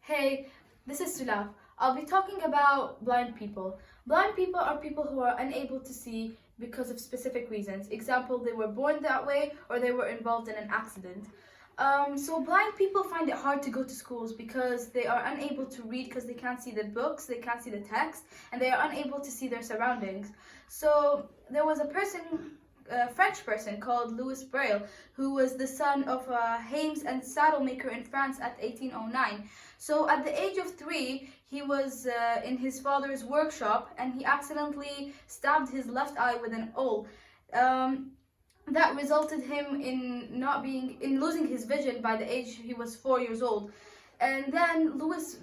Hey, this is Sulaf. I'll be talking about blind people. Blind people are people who are unable to see because of specific reasons. Example, they were born that way or they were involved in an accident. So blind people find it hard to go to schools because they are unable to read because they can't see the books, they can't see the text, and they are unable to see their surroundings. So there was a French person called Louis Braille, who was the son of a hames and saddle maker in France at 1809. So at the age of 3, he was in his father's workshop and he accidentally stabbed his left eye with an awl. That resulted him in losing his vision by the age he was 4 years old. And then Louis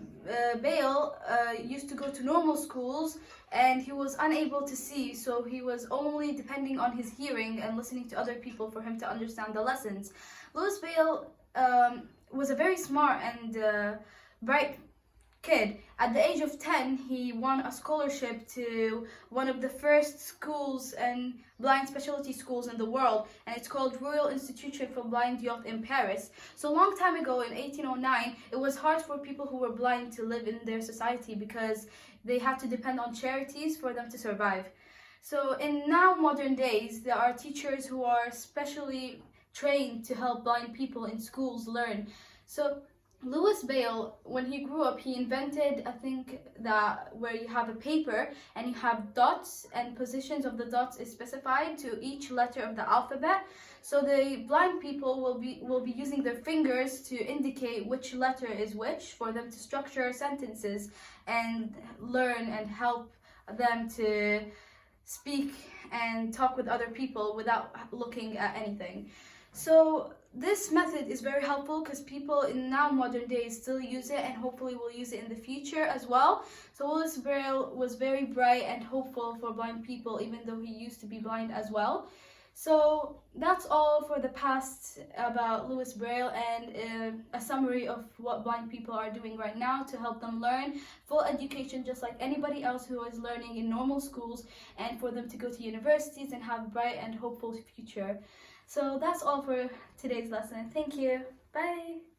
Bale used to go to normal schools and he was unable to see, so he was only depending on his hearing and listening to other people for him to understand the lessons. Louis Bale was a very smart and bright kid. At the age of 10, he won a scholarship to one of the first schools and blind specialty schools in the world, and it's called Royal Institution for Blind Youth in Paris. So a long time ago in 1809, it was hard for people who were blind to live in their society because they had to depend on charities for them to survive. So in now modern days, there are teachers who are specially trained to help blind people in schools learn. So Louis Bale, when he grew up, he invented a thing that where you have a paper and you have dots and positions of the dots is specified to each letter of the alphabet. So the blind people will be using their fingers to indicate which letter is which for them to structure sentences and learn and help them to speak and talk with other people without looking at anything. So this method is very helpful because people in now modern days still use it and hopefully will use it in the future as well. So Louis Braille was very bright and hopeful for blind people even though he used to be blind as well. So that's all for the past about Louis Braille and a summary of what blind people are doing right now to help them learn full education just like anybody else who is learning in normal schools and for them to go to universities and have a bright and hopeful future. So that's all for today's lesson. Thank you. Bye.